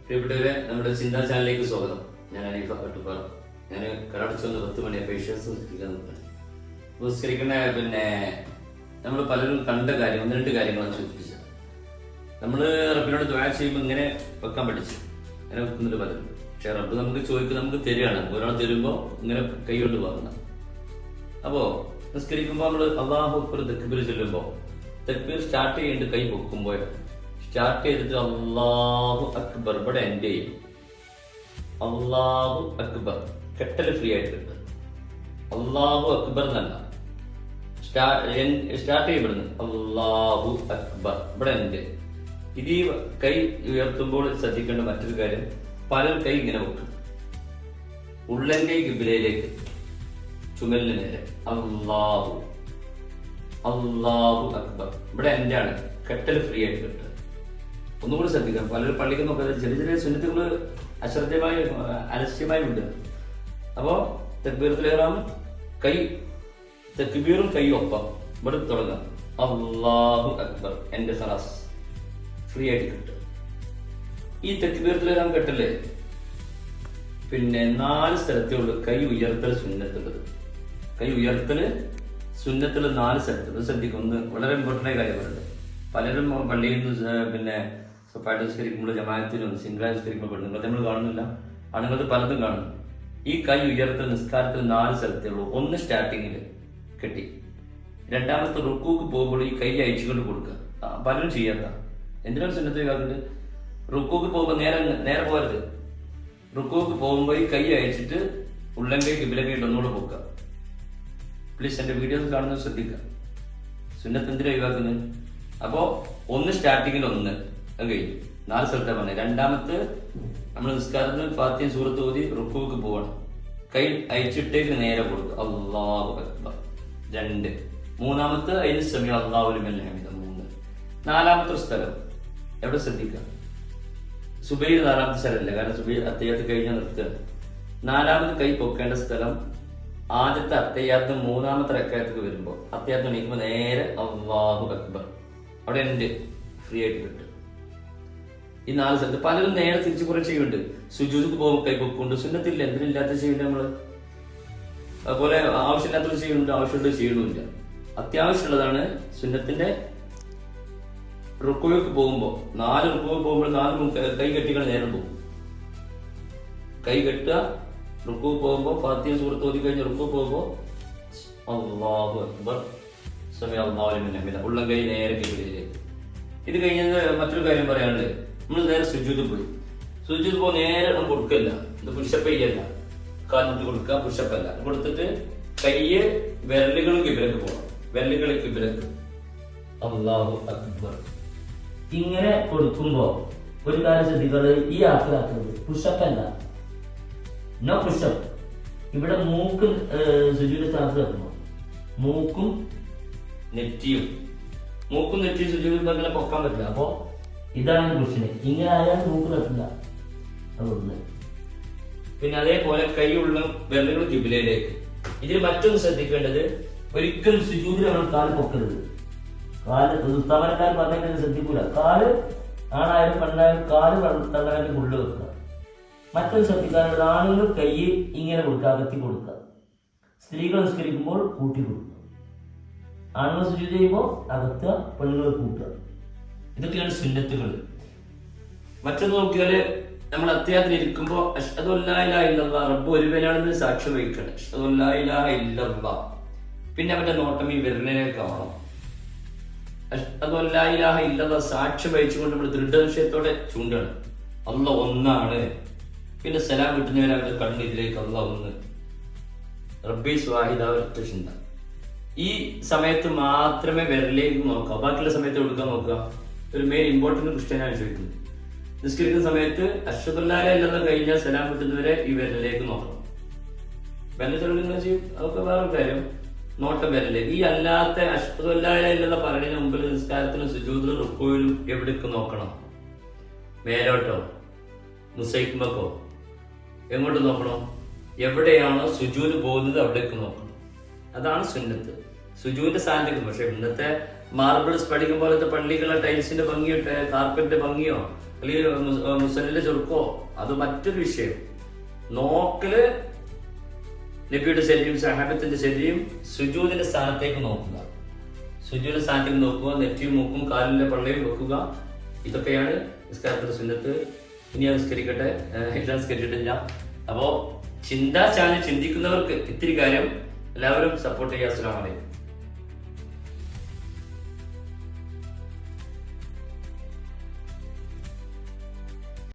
പ്രിയപ്പെട്ടവരെ, നമ്മുടെ ചിന്താ ചാനലിലേക്ക് സ്വാഗതം. ഞാൻ അനീഫ കട്ടുപാറ. ഞാൻ കടടച്ചു വന്ന് 10 മണിയായപ്പോൾ വിശ്വാസം നമസ്കരിക്കുന്ന നമ്മൾ പലരും കണ്ട കാര്യം 1-2 കാര്യങ്ങളാണ് സൂചിപ്പിച്ചത്. നമ്മൾ റബ്ബിനോട് ദുആ ചെയ്യുമ്പോൾ ഇങ്ങനെ വെക്കാൻ പഠിച്ചു, അങ്ങനെ വെക്കുന്നുണ്ട് പലരും. പക്ഷെ റബ്ബ് നമുക്ക് ചോദിക്കും, നമുക്ക് തരികയാണ്. ഒരാൾ തരുമ്പോൾ ഇങ്ങനെ കൈ കൊണ്ട് പോകുന്നത്. അപ്പോൾ നിസ്കരിക്കുമ്പോൾ നമ്മൾ അല്ലാഹു അക്ബർ തക്ബീർ ചൊല്ലുമ്പോൾ തക്ബീർ സ്റ്റാർട്ട് ചെയ്യേണ്ട കൈ പൊക്കുമ്പോൾ സ്റ്റാർട്ട് ചെയ്തിട്ട് അല്ലാഹു അക്ബർ ഇവിടെ എൻഡ് ചെയ്യും. അല്ലാഹു അക്ബർ കെട്ടല് ഫ്രീ ആയിട്ട് കിട്ടും. അല്ലാഹു അക്ബർ എന്നല്ല, സ്റ്റാർട്ട് ചെയ്യപ്പെടുന്നു അല്ലാഹു അക്ബർ ഇവിടെ എൻഡ്. ഇത് ഈ കൈ ഉയർത്തുമ്പോൾ ശ്രദ്ധിക്കേണ്ട മറ്റൊരു കാര്യം, പലരും കൈ ഇങ്ങനെ വെക്കും. ഉള്ളന്റെ കിബിലയിലേക്ക്, ചുമലിന് നേരെ അല്ലാഹു അല്ലാഹു അക്ബർ ഇവിടെ എൻഡ് ആണ്. കെട്ടല് ഫ്രീ ആയിട്ട് കിട്ടുക. ഒന്നുകൂടി ശ്രദ്ധിക്കാം. പലരും പള്ളിക്ക് നോക്കാതെ ചെറിയ ചെറിയ സുന്നത്തുകൾ അശ്രദ്ധമായി അലസ്യമായി ഉണ്ട്. അപ്പോ തക്ബീറത്തുൽ കൈ തക്ബീറും കൈയും ഒപ്പം ഇവിടെ തുടങ്ങാം. അല്ലാഹു അക്ബർ എന്റെ ഖലാസ് ഫ്രീ ആയിട്ട് കിട്ടുക. ഈ തക്ബീറത്തുൽ കെട്ടല്ലേ 4 സ്ഥലത്തേ ഉള്ളൂ കൈ ഉയർത്തൽ സുന്നത്തുള്ളത്. കൈ ഉയർത്തല് സുന്നത്തുള്ള 4 സ്ഥലത്തുള്ളത് ശ്രദ്ധിക്കും. ഒന്ന് വളരെ ഇമ്പോർട്ടൻ്റ് ആയ കാര്യങ്ങളുണ്ട്. പലരും പള്ളിയിൽ നിന്ന് സഫായിട്ട് നിസ്കരിക്കുമ്പോൾ ജമാഅത്തിനും സിംഗിളായി നിസ്കരിക്കുമ്പോൾ പെണ്ണുങ്ങൾ നമ്മൾ കാണുന്നില്ല, ആണുങ്ങൾ പലതും കാണുന്നു. ഈ കൈ ഉയർത്തൽ നിസ്കാരത്തിൽ 4 സ്ഥലത്തേ ഉള്ളൂ. ഒന്ന് സ്റ്റാർട്ടിങ്ങിൽ കെട്ടി, രണ്ടാമത്തെ റുക്കൂക്ക് പോകുമ്പോൾ ഈ കൈ അയച്ചുകൊണ്ട് കൊടുക്കുക. പലരും ചെയ്യാത്ത എന്തിനാണ് സുന്നത്ത് ഒഴിവാക്കുന്നത്? റുക്കൂക്ക് പോകുമ്പോൾ നേരെ പോകരുത്. റുക്കൂക്ക് പോകുമ്പോൾ ഈ കൈ അയച്ചിട്ട് ഉള്ളം കൈ കിബിലക്കൈ ഒന്നുകൂടെ പോക്കുക. പ്ലീസ് എന്റെ വീഡിയോസ് കാണുന്നത് ശ്രദ്ധിക്കുക. സുന്നത്ത് എന്തിനാ ഒഴിവാക്കുന്നത്? അപ്പോ ഒന്ന് സ്റ്റാർട്ടിങ്ങിൽ ഒന്ന് അത് കഴിഞ്ഞു 4 സ്ഥലത്തെ പറഞ്ഞത്. രണ്ടാമത്തെ നമ്മൾ നിസ്കാരത്തിന് ഫാത്തിഹയും സൂറത്ത് ഓതി റുക്കൂക്ക് പോകണം. കൈ അയച്ചിട്ടേക്ക് നേരെ കൊടുക്കുക അല്ലാഹു അക്ബർ 2. മൂന്നാമത്തെ അതിന് സമയം അല്ലാഹു ലിമൻ ഹമീദ 3. നാലാമത്തെ സ്ഥലം എവിടെ ശ്രദ്ധിക്കുക? സുബൈയിൽ 4ാമത്തെ സ്ഥലമല്ല, കാരണം സുബൈൽ അത്തയ്യാത്ത് കഴിഞ്ഞാൽ നിർത്തുകയാണ്. 4ാമത് കൈ പൊക്കേണ്ട സ്ഥലം ആദ്യത്തെ അത്തയ്യാത്ത് 3ാമത്തെ റക്അത്തേക്ക് വരുമ്പോൾ അത്തയ്യാത്ത് എണീക്കുമ്പോൾ നേരെ അല്ലാഹു അക്ബർ അവിടെ ഉണ്ട് ഫ്രീ ആയിട്ട് കിട്ടും. ഈ 4 സ്ഥലത്ത് പലരും നേരെ തിരിച്ച് കുറെ ചെയ്യുന്നുണ്ട്. സുജൂദ് പോകുമ്പോൾ കൈ പൊക്കുണ്ട്. സുന്നത്തില്ല, എന്തിനില്ലാത്ത ചെയ്യുന്നുണ്ട് നമ്മള്. അതുപോലെ ആവശ്യമില്ലാത്തത് ചെയ്യുന്നുണ്ട്, ആവശ്യമുള്ളത് ചെയ്യണമില്ല. അത്യാവശ്യമുള്ളതാണ് സുന്നത്തിന്റെ. റുക്കുവിലേക്ക് പോകുമ്പോൾ 4 റുക്കുവിൽ പോകുമ്പോൾ 4 കൈ കെട്ടികൾ നേരെ പോകും. കൈ കെട്ടുക, റുക്കു പോകുമ്പോൾ ഫാത്തിഹ സൂറത്ത് ഓതി കഴിഞ്ഞ് റുക്കു പോകുമ്പോൾ അല്ലാഹു അക്ബർ സമയ അല്ലാഹു ലിമൻ ഹമീദ ഉള്ളം കൈ നേരെ കിബിലയിലേക്ക്. ഇത് കഴിഞ്ഞത് മറ്റൊരു കാര്യം പറയാനുള്ളത്, നമ്മൾ നേരെ സുജൂദ് പോയി. സുജൂദ് പോകുമ്പോൾ നേരെ നമ്മൾ കൊടുക്കല്ല, ഇത് പുഷപ്പ് ചെയ്യല്ല. കാലിട്ട് കൊടുക്കുക, പുഷപ്പ് അല്ല. കൊടുത്തിട്ട് കയ്യ് വിരലുകളും കിബിലക്ക് പോകണം. വിരലുകൾ കിബിലക്ക് അല്ലാഹു അക്ബർ ഇങ്ങനെ കൊടുക്കുമ്പോ ഒരു കാര്യം ശ്രദ്ധിക്കുന്നത്, ഈ ആക്കലാക്കുന്നത് പുഷപ്പ് അല്ല, നോ പുഷപ്പ്. ഇവിടെ മൂക്കും സുജൂദ് സ്ഥാനത്ത് വെക്കണം. മൂക്കും നെറ്റിയും സുജൂദ് അങ്ങനെ പൊക്കാൻ പറ്റില്ല. അപ്പോ ഇതാണ് ക്വസ്റ്റ്യൻ. ഇങ്ങനെ ആയാലും മൂക്ക് തട്ടില്ല, അതൊന്ന്. പിന്നെ അതേപോലെ കൈയുള്ള വിരലുകൾ കിബിലയിലേക്ക്. ഇതിൽ മറ്റൊന്ന് ശ്രദ്ധിക്കേണ്ടത്, ഒരിക്കലും സുജൂദിൽ നമ്മൾ കാല് പൊക്കരുത്. കാല് ഉസ്താദന്മാർ പറഞ്ഞാൽ ശ്രദ്ധിക്കൂല. കാല് ആണായാലും പെണ്ണായാലും കാല് തള്ളാനായിട്ട് ഉള്ളു വെക്കുക. മറ്റൊരു ശ്രദ്ധിക്കാനുള്ള, ആണുങ്ങൾ കൈ ഇങ്ങനെ കൊടുക്കുക, അകത്തി കൊടുക്കുക. സ്ത്രീകൾ നിസ്കരിക്കുമ്പോൾ കൂട്ടി കൊടുക്കുക. ആണുങ്ങൾ സുജൂദ് ചെയ്യുമ്പോൾ അകത്തുക, പെണ്ണുങ്ങൾ കൂട്ടുക. ഇതൊക്കെയാണ് സുന്നത്തുകൾ. മറ്റൊന്ന് നോക്കിയാല്, നമ്മൾ അത്യാവശ്യം ഇരിക്കുമ്പോൾ അഷ്ഹദു അല്ലാ ഇലാഹ ഇല്ലല്ലാഹ് റബ്ബ് ഒരുവനാണെന്ന് സാക്ഷ്യം വഹിക്കണം. അഷ്ഹദു അല്ലാ ഇലാഹ ഇല്ലല്ലാഹ്. പിന്നെ അവന്റെ നോട്ടം ഈ വിരലിലേക്ക് ആവണം. അഷ്ഹദു അല്ലാ ഇലാഹ ഇല്ലല്ലാഹ് സാക്ഷ്യം വഹിച്ചുകൊണ്ട് നമ്മൾ ദൃഢനിശ്ചയത്തോടെ ചൂണ്ടണം അല്ലാഹ് ഒന്നാണ്. പിന്നെ സലാം കിട്ടുന്നവരെ അവരുടെ കണ്ണ് ഇതിലേക്ക് അല്ലാഹ് ഒന്ന്, റബ്ബി സ്വാഹിദ ഒറ്റ ചിന്ത. ഈ സമയത്ത് മാത്രമേ വിരലിലേക്ക് നോക്കുക, ബാക്കിയുള്ള സമയത്ത് കൊടുക്കാൻ നോക്കുക. ഒരു മെയിൻ ഇമ്പോർട്ടന്റ് ക്വസ്റ്റ്യനാണ് ചോദിക്കുന്നത്. നിസ്കരിക്കുന്ന സമയത്ത് അഷ്ഹദു അല്ലാ ഇലാഹ ഇല്ലല്ലാഹ് കഴിഞ്ഞാൽ സലാം കിട്ടുന്നവരെ ഈ വിരലിലേക്ക് നോക്കണം. വിരൽ നിങ്ങൾ ചെയ്യും, അതൊക്കെ വേറെ കാര്യം. നോട്ടം വിരലിലേക്ക്. ഈ അല്ലാത്ത അഷ്ഹദു അല്ലാ ഇലാഹ ഇല്ലല്ലാഹ് പറയുന്നതിന് മുമ്പിൽ നിസ്കാരത്തിലും സുജൂദിലും റുക്കൂയിലും എവിടേക്ക് നോക്കണം? മേലോട്ടോ മുസൈക്കുമ്പോ എങ്ങോട്ട് നോക്കണം? എവിടെയാണോ സുജൂദ് പോകുന്നത് അവിടേക്ക് നോക്കണം. അതാണ് സുന്നത്ത്. സുജൂദിന്റെ സ്ഥാനത്തേക്ക്. പക്ഷെ ഇന്നത്തെ മാർബിൾ സ്പടികം പോലത്തെ പള്ളികളെ ടൈൽസിന്റെ ഭംഗിയോ കാർപ്പറ്റിന്റെ ഭംഗിയോ അല്ലെങ്കിൽ മുസലിന്റെ ചുരുക്കോ അത് മറ്റൊരു വിഷയം. നോക്കല് നബിയുടെ ശരീരം സഹാബത്തിന്റെ ശരീരം സുജൂദിന്റെ സ്ഥാനത്തേക്ക് നോക്കുക. സുജൂദിന്റെ സ്ഥാനത്തേക്ക് നോക്കുക, നെറ്റിയും മൂക്കും കാലിന്റെ പള്ളയും വെക്കുക. ഇതൊക്കെയാണ് നിസ്കാരത്തിന്റെ സുന്നത്ത്. ഇനി ഞാൻ നിസ്കരിക്കട്ടെ, എല്ലാം നിസ്കരിച്ചിട്ടില്ല. അപ്പോ ചിന്തിക്കുന്നവർക്ക് ഇത്തിരി കാര്യം എല്ലാവരും സപ്പോർട്ട് ചെയ്യുക. അസ്സലാമു അലൈക്കും.